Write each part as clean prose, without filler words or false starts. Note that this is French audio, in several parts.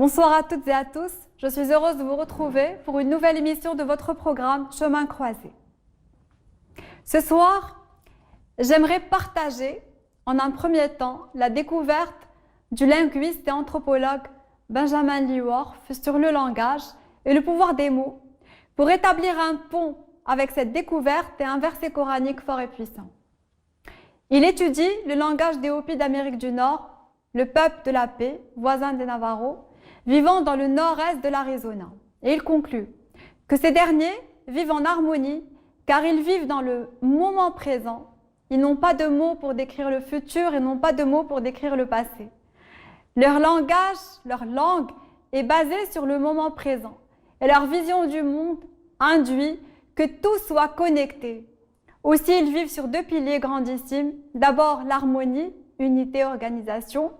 Bonsoir à toutes et à tous, je suis heureuse de vous retrouver pour une nouvelle émission de votre programme Chemin croisé. Ce soir, j'aimerais partager en un premier temps la découverte du linguiste et anthropologue Benjamin Lee Whorf sur le langage et le pouvoir des mots pour établir un pont avec cette découverte et un verset coranique fort et puissant. Il étudie le langage des Hopis d'Amérique du Nord, le peuple de la paix, voisin des Navajos, vivant dans le nord-est de l'Arizona. Et il conclut que ces derniers vivent en harmonie car ils vivent dans le moment présent. Ils n'ont pas de mots pour décrire le futur et n'ont pas de mots pour décrire le passé. Leur langage, leur langue est basée sur le moment présent et leur vision du monde induit que tout soit connecté. Aussi, ils vivent sur deux piliers grandissimes. D'abord, l'harmonie, unité, organisation,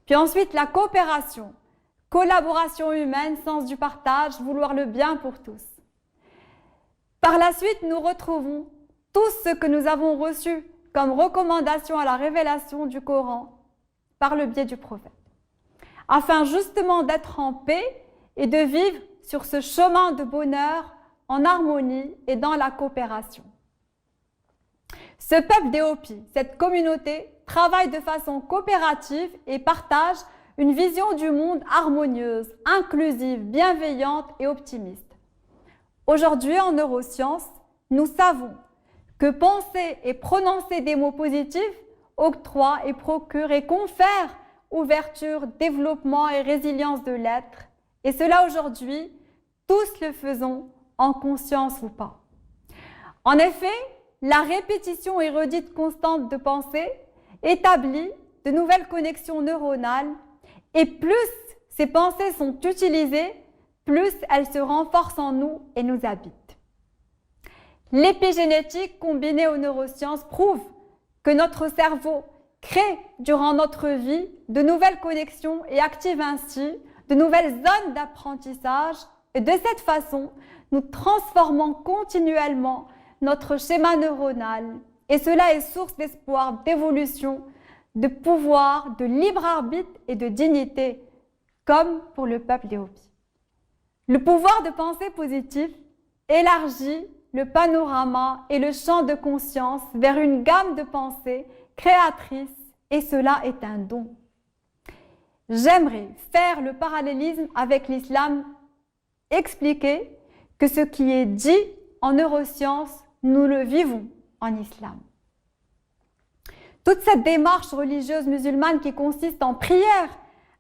puis ensuite la coopération, collaboration humaine, sens du partage, vouloir le bien pour tous. Par la suite, nous retrouvons tout ce que nous avons reçu comme recommandation à la révélation du Coran par le biais du prophète, afin justement d'être en paix et de vivre sur ce chemin de bonheur en harmonie et dans la coopération. Ce peuple des Hopis, cette communauté, travaille de façon coopérative et partage une vision du monde harmonieuse, inclusive, bienveillante et optimiste. Aujourd'hui, en neurosciences, nous savons que penser et prononcer des mots positifs octroie et procure et confère ouverture, développement et résilience de l'être. Et cela aujourd'hui, tous le faisons, en conscience ou pas. En effet, la répétition érudite constante de pensée établit de nouvelles connexions neuronales et plus ces pensées sont utilisées, plus elles se renforcent en nous et nous habitent. L'épigénétique combinée aux neurosciences prouve que notre cerveau crée durant notre vie de nouvelles connexions et active ainsi de nouvelles zones d'apprentissage et de cette façon, nous transformons continuellement notre schéma neuronal et cela est source d'espoir, d'évolution, de pouvoir, de libre arbitre et de dignité, comme pour le peuple des Hopis. Le pouvoir de pensée positive élargit le panorama et le champ de conscience vers une gamme de pensées créatrices et cela est un don. J'aimerais faire le parallélisme avec l'islam, expliquer que ce qui est dit en neurosciences, nous le vivons en islam. Toute cette démarche religieuse musulmane qui consiste en prière,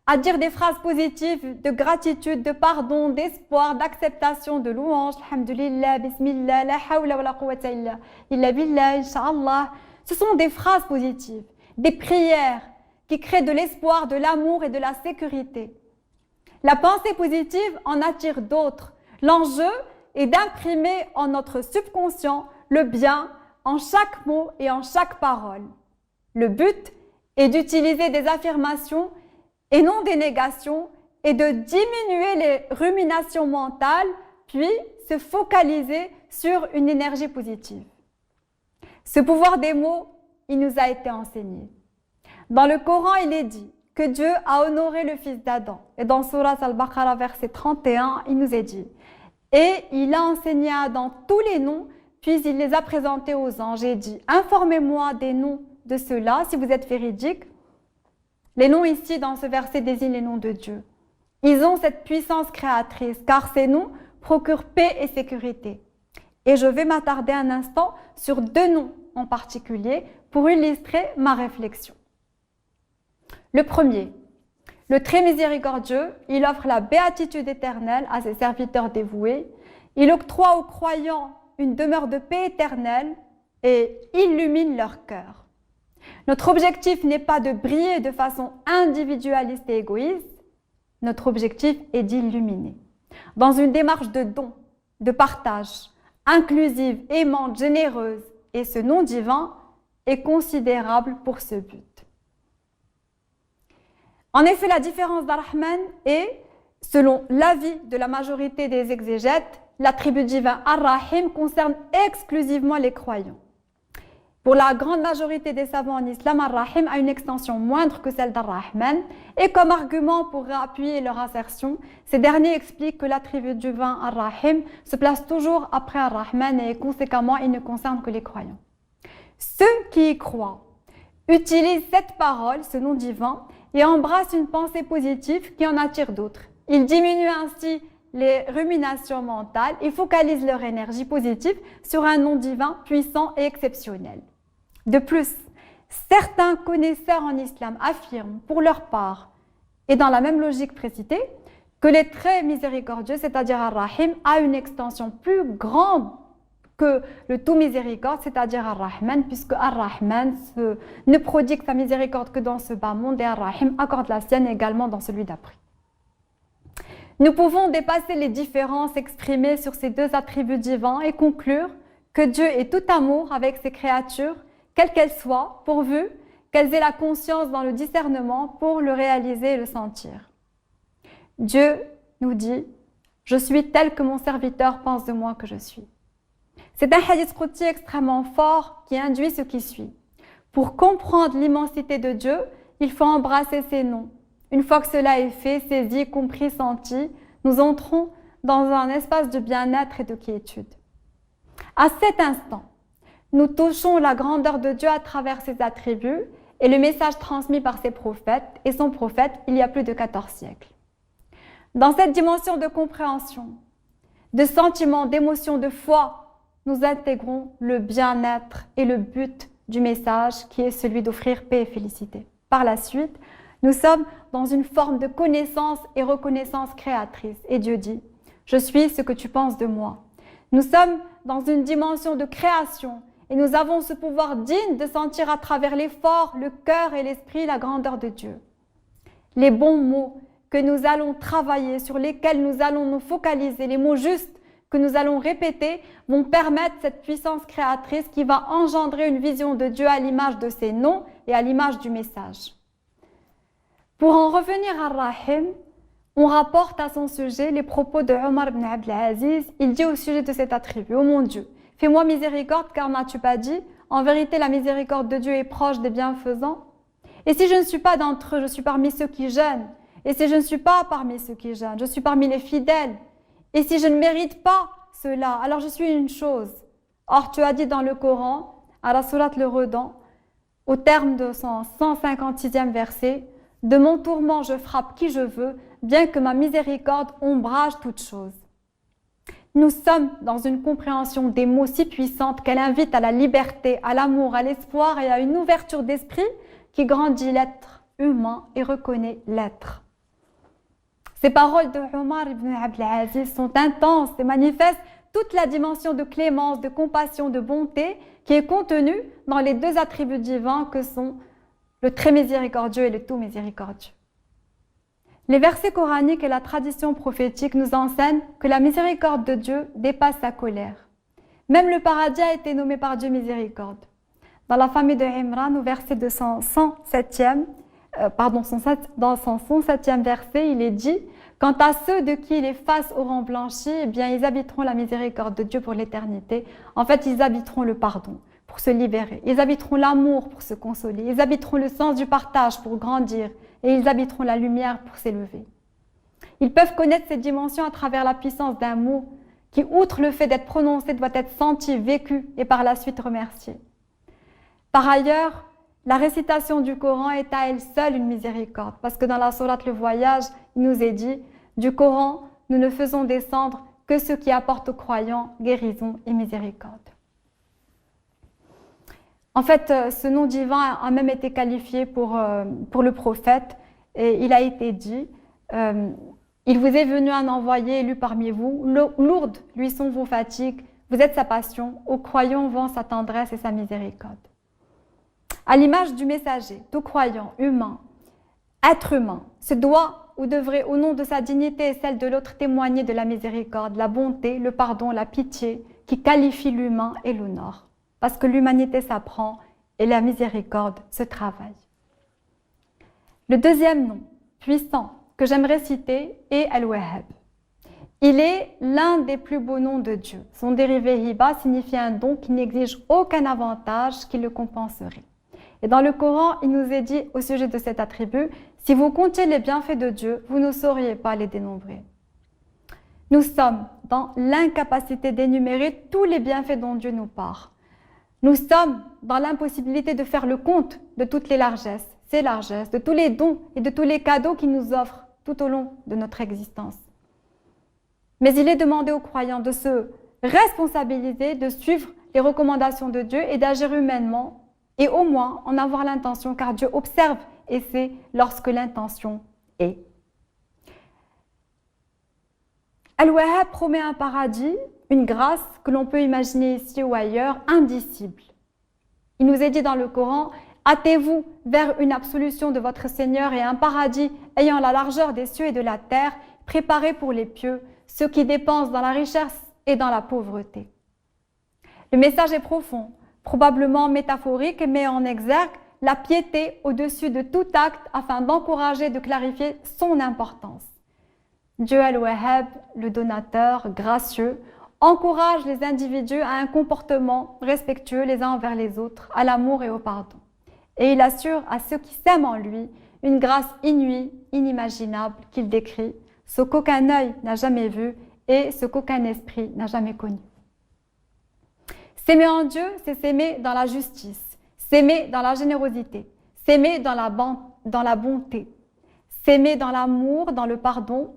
à dire des phrases positives de gratitude, de pardon, d'espoir, d'acceptation, de louange, alhamdulillah, bismillah, la hawla wa la quwwata illa billah, inshallah. Ce sont des phrases positives, des prières qui créent de l'espoir, de l'amour et de la sécurité. La pensée positive en attire d'autres. L'enjeu est d'imprimer en notre subconscient le bien en chaque mot et en chaque parole. Le but est d'utiliser des affirmations et non des négations et de diminuer les ruminations mentales puis se focaliser sur une énergie positive. Ce pouvoir des mots, il nous a été enseigné. Dans le Coran, il est dit que Dieu a honoré le fils d'Adam. Et dans Surat Al-Baqarah, verset 31, il nous est dit « Et il a enseigné à Adam tous les noms, puis il les a présentés aux anges et dit « Informez-moi des noms de ceux-là, si vous êtes véridiques. » Les noms ici, dans ce verset, désignent les noms de Dieu. Ils ont cette puissance créatrice, car ces noms procurent paix et sécurité. Et je vais m'attarder un instant sur deux noms en particulier pour illustrer ma réflexion. Le premier, le très miséricordieux, il offre la béatitude éternelle à ses serviteurs dévoués. Il octroie aux croyants une demeure de paix éternelle et illumine leur cœur. Notre objectif n'est pas de briller de façon individualiste et égoïste. Notre objectif est d'illuminer. Dans une démarche de don, de partage, inclusive, aimante, généreuse, et ce nom divin est considérable pour ce but. En effet, la différence d'Ar-Rahman est, selon l'avis de la majorité des exégètes, l'attribut divin Ar-Rahim concerne exclusivement les croyants. Pour la grande majorité des savants en islam, Ar-Rahim a une extension moindre que celle d'Ar-Rahman. Et comme argument pour appuyer leur assertion, ces derniers expliquent que l'attribut divin Ar-Rahim se place toujours après Ar-Rahman et conséquemment, il ne concerne que les croyants. Ceux qui y croient utilisent cette parole, ce nom divin, et embrassent une pensée positive qui en attire d'autres. Ils diminuent ainsi les ruminations mentales et focalisent leur énergie positive sur un nom divin puissant et exceptionnel. De plus, certains connaisseurs en islam affirment pour leur part, et dans la même logique précitée, que les traits miséricordieux, c'est-à-dire Ar-Rahim, a une extension plus grande que le tout miséricorde, c'est-à-dire Ar-Rahman, puisque Ar-Rahman ne prodigue sa miséricorde que dans ce bas monde et Ar-Rahim accorde la sienne également dans celui d'après. Nous pouvons dépasser les différences exprimées sur ces deux attributs divins et conclure que Dieu est tout amour avec ses créatures, quelles qu'elles soient, pourvu qu'elles aient la conscience dans le discernement pour le réaliser et le sentir. Dieu nous dit « Je suis tel que mon serviteur pense de moi que je suis ». C'est un hadith qudsi extrêmement fort qui induit ce qui suit. Pour comprendre l'immensité de Dieu, il faut embrasser ses noms. Une fois que cela est fait, saisi, compris, senti, nous entrons dans un espace de bien-être et de quiétude. À cet instant, nous touchons la grandeur de Dieu à travers ses attributs et le message transmis par ses prophètes et son prophète il y a plus de 14 siècles. Dans cette dimension de compréhension, de sentiment, d'émotion, de foi, nous intégrons le bien-être et le but du message qui est celui d'offrir paix et félicité. Par la suite, nous sommes dans une forme de connaissance et reconnaissance créatrice. Et Dieu dit, je suis ce que tu penses de moi. Nous sommes dans une dimension de création et nous avons ce pouvoir digne de sentir à travers l'effort, le cœur et l'esprit la grandeur de Dieu. Les bons mots que nous allons travailler, sur lesquels nous allons nous focaliser, les mots justes que nous allons répéter vont permettre cette puissance créatrice qui va engendrer une vision de Dieu à l'image de ses noms et à l'image du message. Pour en revenir à Rahim, on rapporte à son sujet les propos de Omar ibn Abdel Aziz. Il dit au sujet de cet attribut, ô mon Dieu, fais-moi miséricorde car n'as-tu pas dit, en vérité la miséricorde de Dieu est proche des bienfaisants. Et si je ne suis pas d'entre eux, je suis parmi ceux qui jeûnent. Et si je ne suis pas parmi ceux qui jeûnent, je suis parmi les fidèles. Et si je ne mérite pas cela, alors je suis une chose. Or tu as dit dans le Coran, à la sourate le Redan, au terme de son 156e verset, de mon tourment je frappe qui je veux, bien que ma miséricorde ombrage toute chose. Nous sommes dans une compréhension des mots si puissante qu'elle invite à la liberté, à l'amour, à l'espoir et à une ouverture d'esprit qui grandit l'être humain et reconnaît l'être. Ces paroles de Omar ibn Abdel Aziz sont intenses et manifestent toute la dimension de clémence, de compassion, de bonté qui est contenue dans les deux attributs divins que sont le très miséricordieux et le tout miséricordieux. Les versets coraniques et la tradition prophétique nous enseignent que la miséricorde de Dieu dépasse sa colère. Même le paradis a été nommé par Dieu miséricorde. Dans la famille de Imran, au verset de son 107e verset, il est dit « Quant à ceux de qui les faces auront blanchi, eh bien, ils habiteront la miséricorde de Dieu pour l'éternité. En fait, ils habiteront le pardon pour se libérer. Ils habiteront l'amour pour se consoler. Ils habiteront le sens du partage pour grandir. Et ils habiteront la lumière pour s'élever. » Ils peuvent connaître cette dimension à travers la puissance d'un mot qui, outre le fait d'être prononcé, doit être senti, vécu et par la suite remercié. Par ailleurs, la récitation du Coran est à elle seule une miséricorde, parce que dans la sourate Le Voyage, il nous est dit « Du Coran, nous ne faisons descendre que ce qui apporte aux croyants guérison et miséricorde. » En fait, ce nom divin a même été qualifié pour le prophète, et il a été dit il vous est venu un envoyé élu parmi vous, lourdes lui sont vos fatigues, vous êtes sa passion, aux croyants vend sa tendresse et sa miséricorde. À l'image du messager, tout croyant, humain, être humain, se doit ou devrait, au nom de sa dignité et celle de l'autre, témoigner de la miséricorde, la bonté, le pardon, la pitié, qui qualifie l'humain et l'honore. Parce que l'humanité s'apprend et la miséricorde se travaille. Le deuxième nom, puissant, que j'aimerais citer est Al-Wahhab. Il est l'un des plus beaux noms de Dieu. Son dérivé hiba signifie un don qui n'exige aucun avantage qui le compenserait. Et dans le Coran, il nous est dit au sujet de cet attribut, si vous comptiez les bienfaits de Dieu, vous ne sauriez pas les dénombrer. Nous sommes dans l'incapacité d'énumérer tous les bienfaits dont Dieu nous parle. Nous sommes dans l'impossibilité de faire le compte de toutes les largesses, ses largesses, de tous les dons et de tous les cadeaux qu'il nous offre tout au long de notre existence. Mais il est demandé aux croyants de se responsabiliser, de suivre les recommandations de Dieu et d'agir humainement et au moins en avoir l'intention, car Dieu observe et sait lorsque l'intention est. Al-Wahhab promet un paradis, une grâce que l'on peut imaginer ici ou ailleurs, indicible. Il nous est dit dans le Coran, hâtez-vous vers une absolution de votre Seigneur et un paradis ayant la largeur des cieux et de la terre, préparé pour les pieux, ceux qui dépensent dans la richesse et dans la pauvreté. Le message est profond, probablement métaphorique, et met en exergue la piété au-dessus de tout acte afin d'encourager et de clarifier son importance. Dieu Al-Wahhab, le donateur gracieux, encourage les individus à un comportement respectueux les uns envers les autres, à l'amour et au pardon. Et il assure à ceux qui s'aiment en lui une grâce inouïe, inimaginable qu'il décrit, ce qu'aucun œil n'a jamais vu et ce qu'aucun esprit n'a jamais connu. S'aimer en Dieu, c'est s'aimer dans la justice, s'aimer dans la générosité, s'aimer dans la bonté, s'aimer dans l'amour, dans le pardon,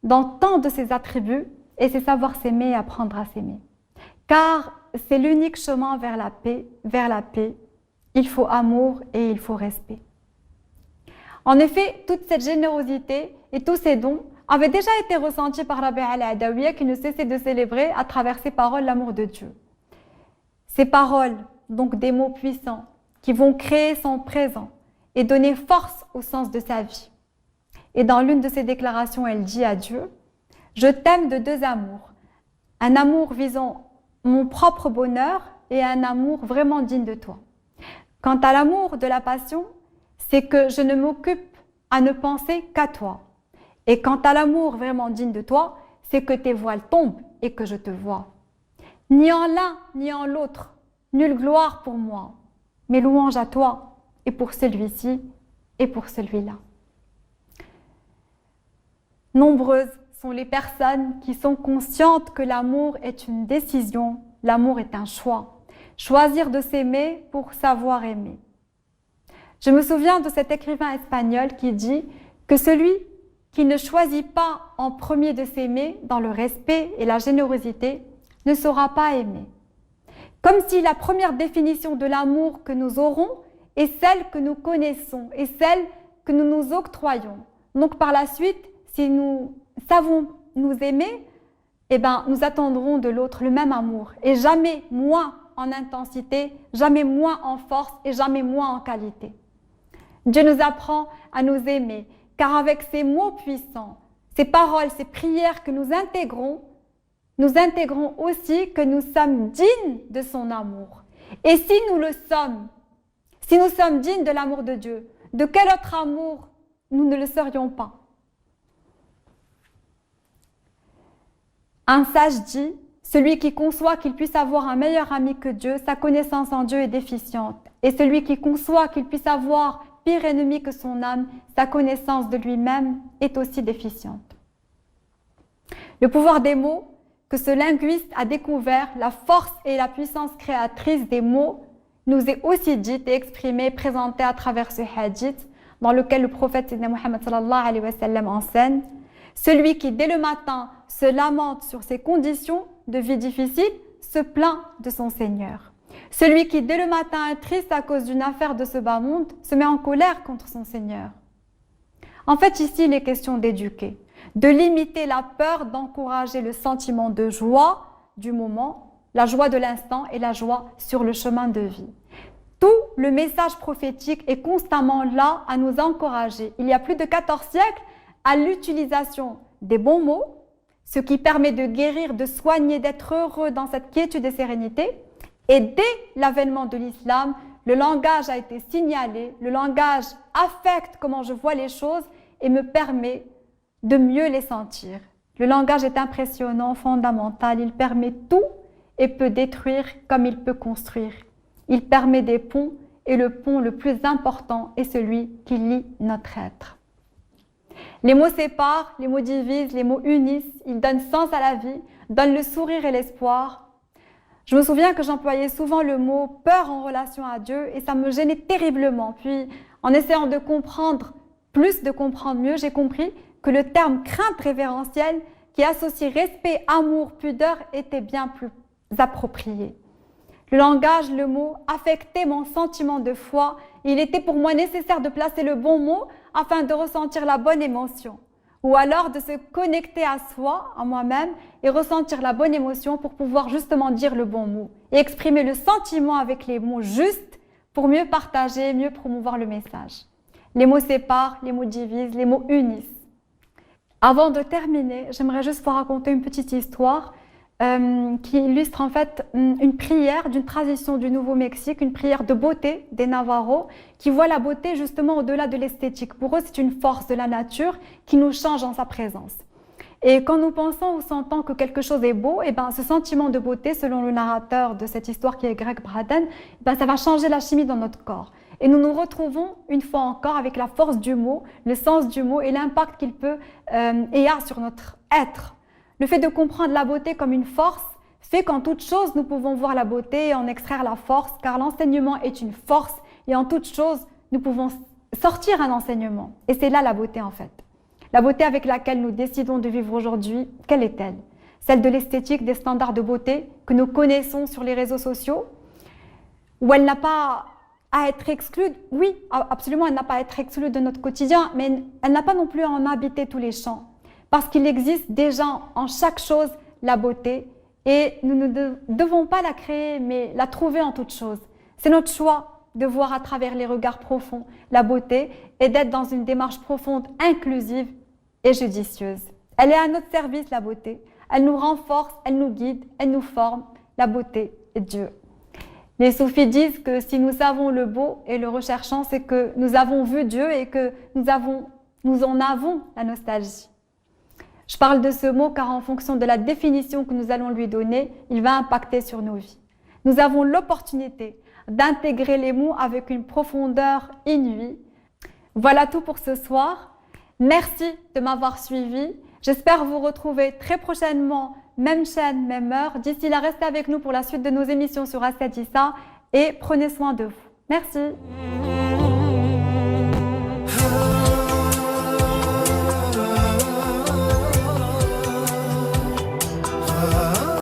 dans tant de ses attributs, et c'est savoir s'aimer et apprendre à s'aimer. Car c'est l'unique chemin vers la paix, il faut amour et il faut respect. En effet, toute cette générosité et tous ces dons avaient déjà été ressentis par Rabbi al-Adawiya qui ne cessait de célébrer à travers ses paroles l'amour de Dieu. Ces paroles, donc des mots puissants, qui vont créer son présent et donner force au sens de sa vie. Et dans l'une de ses déclarations, elle dit à Dieu, « Je t'aime de deux amours, un amour visant mon propre bonheur et un amour vraiment digne de toi. Quant à l'amour de la passion, c'est que je ne m'occupe à ne penser qu'à toi. Et quant à l'amour vraiment digne de toi, c'est que tes voiles tombent et que je te vois. Ni en l'un ni en l'autre, nulle gloire pour moi, mais louange à toi et pour celui-ci et pour celui-là. » Nombreuses sont les personnes qui sont conscientes que l'amour est une décision, l'amour est un choix. Choisir de s'aimer pour savoir aimer. Je me souviens de cet écrivain espagnol qui dit que celui qui ne choisit pas en premier de s'aimer dans le respect et la générosité ne saura pas aimer. Comme si la première définition de l'amour que nous aurons est celle que nous connaissons et celle que nous nous octroyons. Donc par la suite, si nous savons nous aimer, eh ben, nous attendrons de l'autre le même amour et jamais moins en intensité, jamais moins en force et jamais moins en qualité. Dieu nous apprend à nous aimer, car avec ces mots puissants, ces paroles, ces prières que nous intégrons aussi que nous sommes dignes de son amour. Et si nous le sommes, si nous sommes dignes de l'amour de Dieu, de quel autre amour nous ne le serions pas? Un sage dit, celui qui conçoit qu'il puisse avoir un meilleur ami que Dieu, sa connaissance en Dieu est déficiente. Et celui qui conçoit qu'il puisse avoir pire ennemi que son âme, sa connaissance de lui-même est aussi déficiente. Le pouvoir des mots, que ce linguiste a découvert, la force et la puissance créatrice des mots, nous est aussi dite et exprimée, présentée à travers ce hadith, dans lequel le prophète Muhammad sallallahu alayhi wa sallam enseigne, celui qui dès le matin se lamente sur ses conditions de vie difficiles se plaint de son Seigneur. Celui qui dès le matin est triste à cause d'une affaire de ce bas monde se met en colère contre son Seigneur. En fait, ici, il est question d'éduquer, de limiter la peur, d'encourager le sentiment de joie du moment, la joie de l'instant et la joie sur le chemin de vie. Tout le message prophétique est constamment là à nous encourager. Il y a plus de 14 siècles, à l'utilisation des bons mots, ce qui permet de guérir, de soigner, d'être heureux dans cette quiétude et sérénité. Et dès l'avènement de l'islam, le langage a été signalé, le langage affecte comment je vois les choses et me permet de mieux les sentir. Le langage est impressionnant, fondamental. Il permet tout et peut détruire comme il peut construire. Il permet des ponts et le pont le plus important est celui qui lie notre être. Les mots séparent, les mots divisent, les mots unissent. Ils donnent sens à la vie, donnent le sourire et l'espoir. Je me souviens que j'employais souvent le mot « peur » en relation à Dieu et ça me gênait terriblement. Puis, en essayant de comprendre mieux, j'ai compris que le terme « crainte révérentielle » qui associe respect, amour, pudeur était bien plus approprié. Le langage, le mot, affectait mon sentiment de foi. Il était pour moi nécessaire de placer le bon mot afin de ressentir la bonne émotion. Ou alors de se connecter à soi, à moi-même, et ressentir la bonne émotion pour pouvoir justement dire le bon mot. Et exprimer le sentiment avec les mots justes pour mieux partager, mieux promouvoir le message. Les mots séparent, les mots divisent, les mots unissent. Avant de terminer, j'aimerais juste vous raconter une petite histoire qui illustre en fait une prière d'une tradition du Nouveau-Mexique, une prière de beauté des Navarros qui voit la beauté justement au-delà de l'esthétique. Pour eux, c'est une force de la nature qui nous change en sa présence. Et quand nous pensons ou sentons que quelque chose est beau, et ben, ce sentiment de beauté, selon le narrateur de cette histoire qui est Greg Braden, ben, ça va changer la chimie dans notre corps. Et nous nous retrouvons une fois encore avec la force du mot, le sens du mot et l'impact qu'il peut et a sur notre être. Le fait de comprendre la beauté comme une force fait qu'en toute chose, nous pouvons voir la beauté et en extraire la force, car l'enseignement est une force et en toute chose, nous pouvons sortir un enseignement. Et c'est là la beauté en fait. La beauté avec laquelle nous décidons de vivre aujourd'hui, quelle est-elle? Celle de l'esthétique, des standards de beauté que nous connaissons sur les réseaux sociaux, où elle n'a pas à être exclue, oui, absolument, elle n'a pas à être exclue de notre quotidien, mais elle n'a pas non plus à en habiter tous les champs. Parce qu'il existe déjà en chaque chose la beauté et nous ne devons pas la créer, mais la trouver en toute chose. C'est notre choix de voir à travers les regards profonds la beauté et d'être dans une démarche profonde, inclusive et judicieuse. Elle est à notre service, la beauté. Elle nous renforce, elle nous guide, elle nous forme. La beauté est Dieu. Les soufis disent que si nous savons le beau et le recherchons, c'est que nous avons vu Dieu et que nous en avons la nostalgie. Je parle de ce mot car en fonction de la définition que nous allons lui donner, il va impacter sur nos vies. Nous avons l'opportunité d'intégrer les mots avec une profondeur inouïe. Voilà tout pour ce soir. Merci de m'avoir suivi. J'espère vous retrouver très prochainement, même chaîne, même heure. D'ici là, restez avec nous pour la suite de nos émissions sur Asset Issa et prenez soin de vous. Merci.